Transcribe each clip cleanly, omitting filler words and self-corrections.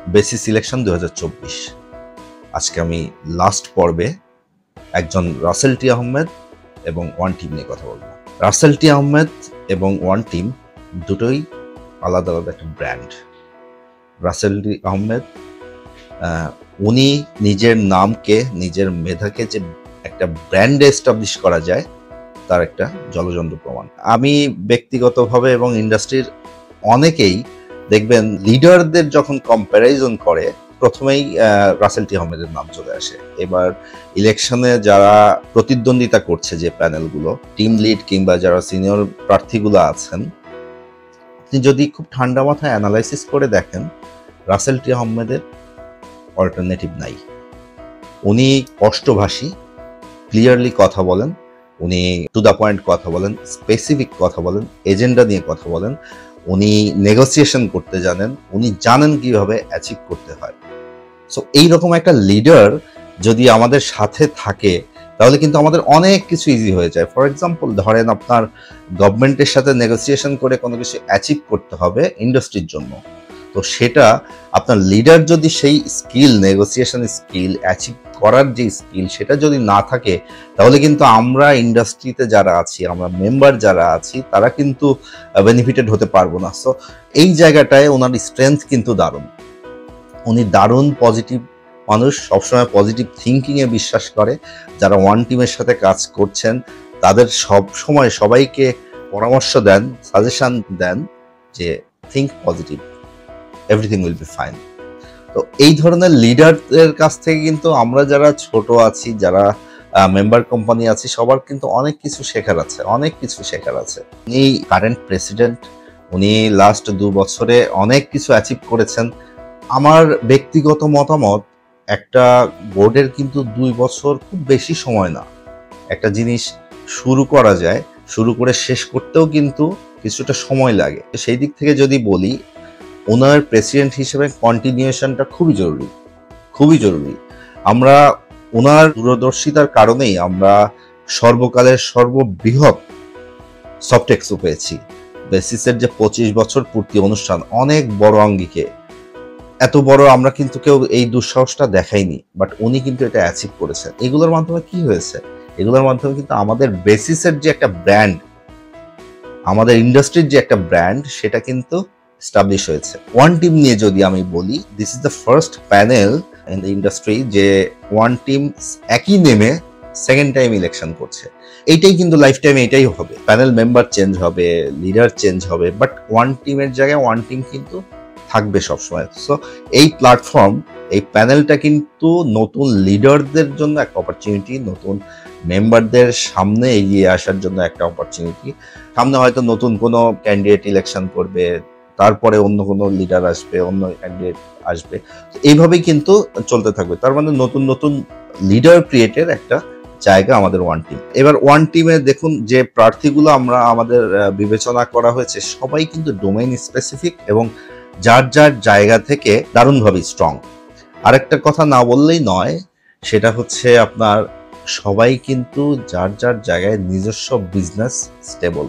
Basis selection 2024। আজকে আমি last পর্বে একজন রাসেল টি আহমেদ এবং ওয়ান টিম নিয়ে কথা বলবো। রাসেল টি আহমেদ এবং ওয়ান টিম দুটোই আলাদা আলাদা একটা ব্র্যান্ড। রাসেল টি আহমেদ উনি নিজের নামকে, নিজের মেধাকে যে একটা ব্র্যান্ডে এস্টাবলিশ করা যায় তার একটা জলজন্ত প্রমাণ। আমি ব্যক্তিগতভাবে এবং ইন্ডাস্ট্রির অনেকেই দেখবেন লিডারদের যখন কম্প্যারিজন করে প্রথমেই রাসেল টি আহমেদের নাম চলে আসে। এবার ইলেকশনে যারা প্রতিদ্বন্দ্বিতা করছে, যে প্যানেলগুলো, টিম লিড কিংবা যারা সিনিয়র প্রার্থীগুলো আছেন, আপনি যদি খুব ঠান্ডা মাথায় অ্যানালাইসিস করে দেখেন, রাসেল টি আহমেদের অল্টারনেটিভ নাই। উনি স্পষ্টভাষী, ক্লিয়ারলি কথা বলেন, উনি টু দ্য পয়েন্ট কথা বলেন, স্পেসিফিক কথা বলেন, এজেন্ডা নিয়ে কথা বলেন, উনি নেগোসিয়েশন করতে জানেন, উনি জানেন কিভাবে অ্যাচিভ করতে হয়। সো এইরকম একটা লিডার যদি আমাদের সাথে থাকে তাহলে কিন্তু আমাদের অনেক কিছু ইজি হয়ে যায়। ফর এক্সাম্পল, ধরেন আপনার গভর্নমেন্টের সাথে নেগোসিয়েশন করে কোনো কিছু অ্যাচিভ করতে হবে ইন্ডাস্ট্রির জন্য, তো সেটা আপনার লিডার যদি সেই স্কিল, নেগোসিয়েশন স্কিল, অ্যাচিভ করার যে স্কিল, সেটা যদি না থাকে তাহলে কিন্তু আমরা ইন্ডাস্ট্রিতে যারা আছি, আমরা মেম্বার যারা আছি, তারা কিন্তু বেনিফিটেড হতে পারবো না। সো এই জায়গাটায় ওনার স্ট্রেংথ কিন্তু দারুণ। উনি দারুণ পজিটিভ মানুষ, সবসময় পজিটিভ থিঙ্কিংয়ে বিশ্বাস করে। যারা ওয়ান টিমের সাথে কাজ করছেন তাদের সব সময় সবাইকে পরামর্শ দেন, সাজেশন দেন যে think positive, everything will be fine. তো এই ধরনের লিডারদের কাছ থেকে কিন্তু আমরা যারা ছোট আছি, যারা মেম্বার কোম্পানি আছি, সবার কিন্তু অনেক কিছু শেখার আছে, অনেক কিছু শেখার আছে। উনি কারেন্ট প্রেসিডেন্ট, উনি লাস্ট 2 বছরে অনেক কিছু অ্যাচিভ করেছেন। আমার ব্যক্তিগত মতামত, একটা বোর্ডের কিন্তু 2 বছর খুব বেশি সময় না। একটা জিনিস শুরু করা যায়, শুরু করে শেষ করতেও কিন্তু কিছুটা সময় লাগে। সেই দিক থেকে যদি বলি, ওনার প্রেসিডেন্ট হিসেবে কন্টিনিউশনটা খুবই জরুরি, খুবই জরুরি। আমরা ওনার দূরদর্শিতার কারণেই আমরা সর্বকালের সর্ববৃহৎ সফটেক্সও পেয়েছি। বেসিসের যে 25 বছর পূর্তি অনুষ্ঠান, অনেক বড় আঙ্গিকে, এত বড় আমরা কিন্তু কেউ এই দুঃসাহসটা দেখাইনি, বাট উনি কিন্তু এটা অ্যাচিভ করেছেন। এগুলোর মাধ্যমে কি হয়েছে? এগুলোর মাধ্যমে কিন্তু আমাদের বেসিসের যে একটা ব্র্যান্ড, আমাদের ইন্ডাস্ট্রির যে একটা ব্র্যান্ড, সেটা কিন্তু এস্টাবলিশ হয়েছে। ওয়ান টিম নিয়ে যদি আমি বলি, this is the first panel in the industry যে ওয়ান টিম একই নেমে সেকেন্ড টাইম ইলেকশন করছে। এইটাই কিন্তু লাইফ টাইম এটাই হবে। প্যানেল মেম্বার চেঞ্জ হবে, লিডার চেঞ্জ হবে, বাট ওয়ান টিমের জায়গায় ওয়ান টিম কিন্তু থাকবে সবসময়। সো এই প্ল্যাটফর্ম, এই প্যানেলটা কিন্তু নতুন লিডারদের জন্য একটা অপরচুনিটি, নতুন মেম্বারদের সামনে এগিয়ে আসার জন্য একটা অপরচুনিটি। সামনে হয়তো নতুন কোনো ক্যান্ডিডেট ইলেকশন করবে, তারপরে অন্য কোনো লিডার আসবে, অন্য ক্যান্ডিডেট আসবে, এইভাবেই কিন্তু চলতে থাকবে। তার মানে নতুন নতুন লিডার ক্রিয়েটের একটা জায়গা আমাদের ওয়ান টিম। এবার ওয়ান টিমে দেখুন যে প্রার্থীগুলো আমরা আমাদের বিবেচনা করা হয়েছে, সবাই কিন্তু ডোমেইন স্পেসিফিক এবং যার যার জায়গা থেকে দারুণভাবে স্ট্রং। আরেকটা কথা না বললেই নয়, সেটা হচ্ছে আপনার সবাই কিন্তু যার যার জায়গায় নিজস্ব বিজনেস স্টেবল,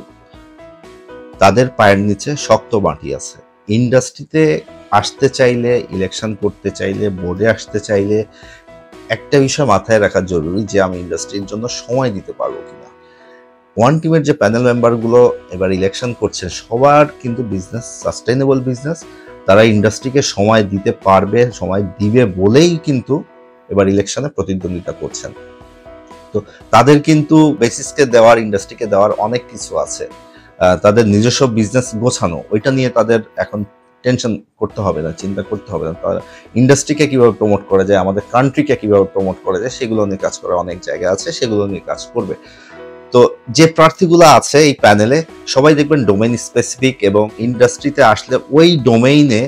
তাদের পায়ের নিচে শক্ত মাটি আছে। ইন্ডাস্ট্রিতে আসতে চাইলে, ইলেকশন করতে চাইলে, বোর্ডে আসতে চাইলে একটা বিষয় মাথায় রাখা জরুরি যে আমি ইন্ডাস্ট্রির জন্য সময় দিতে পারবো কিনা। ওয়ান টিমের যে প্যানেল মেম্বারগুলো এবার ইলেকশন করছে, সবার কিন্তু বিজনেস সাস্টেইনেবল বিজনেস, তারা ইন্ডাস্ট্রিকে সময় দিতে পারবে, সময় দিবে বলেই কিন্তু এবার ইলেকশনে প্রতিদ্বন্দ্বিতা করছেন। তো তাদের কিন্তু বেসিসকে দেওয়ার, ইন্ডাস্ট্রিকে দেওয়ার অনেক কিছু আছে। তাদের নিজস্ব বিজনেস গোছানো, ওইটা নিয়ে তাদের এখন টেনশন করতে হবে না, চিন্তা করতে হবে না। তারা ইন্ডাস্ট্রিকে কিভাবে প্রমোট করা যায়, আমাদের কান্ট্রিকে কিভাবে প্রমোট করা যায়, সেগুলো নিয়ে কাজ করার অনেক জায়গা আছে, সেগুলো নিয়ে কাজ করবে। তো যে প্রার্থীগুলো আছে এই প্যানেলে, সবাই দেখবেন ডোমেইন স্পেসিফিক এবং ইন্ডাস্ট্রিতে আসলে ওই ডোমেইনে,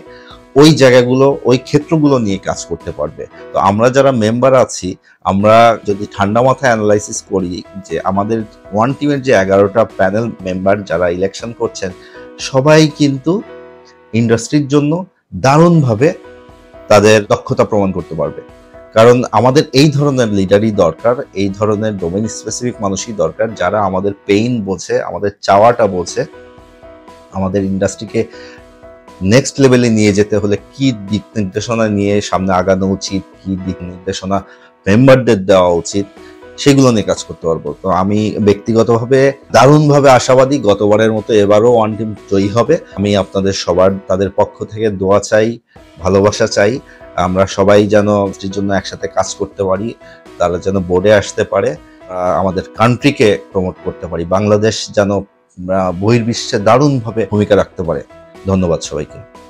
ওই জায়গাগুলো, ওই ক্ষেত্রগুলো নিয়ে কাজ করতে পারবে। তো আমরা যারা মেম্বার আছি, আমরা যদি ঠান্ডা মাথায় অ্যানালাইসিস করি যে আমাদের ওয়ান টিমের যে 11টা প্যানেল মেম্বার যারা ইলেকশন করছেন, সবাই কিন্তু ইন্ডাস্ট্রির জন্য দারুণভাবে তাদের দক্ষতা প্রমাণ করতে পারবে। কারণ আমাদের এই ধরনের লিডারই দরকার, এই ধরনের ডোমেইন স্পেসিফিক মানুষই দরকার, যারা আমাদের পেইন বোঝে, আমাদের চাওয়াটা বোঝে, আমাদের ইন্ডাস্ট্রিকে নেক্সট লেভেলে নিয়ে যেতে হলে কি দিক নির্দেশনা নিয়ে সামনে আগানো উচিত, কি দিক নির্দেশনা মেম্বারদের দেওয়া উচিত, সেগুলো নিয়ে কাজ করতে পারবো। তো আমি ব্যক্তিগতভাবে দারুণভাবে আশাবাদী, গতবারের মতো এবারও ওয়ান টিম জয়ী হবে। আমি আপনাদের সবার তাদের পক্ষ থেকে দোয়া চাই, ভালোবাসা চাই। আমরা সবাই যেন এর জন্য একসাথে কাজ করতে পারি, তারা যেন বোর্ডে আসতে পারে, আমাদের কান্ট্রিকে প্রমোট করতে পারি, বাংলাদেশ যেন বহির্বিশ্বে দারুণভাবে ভূমিকা রাখতে পারে। ধন্যবাদ সবাইকে।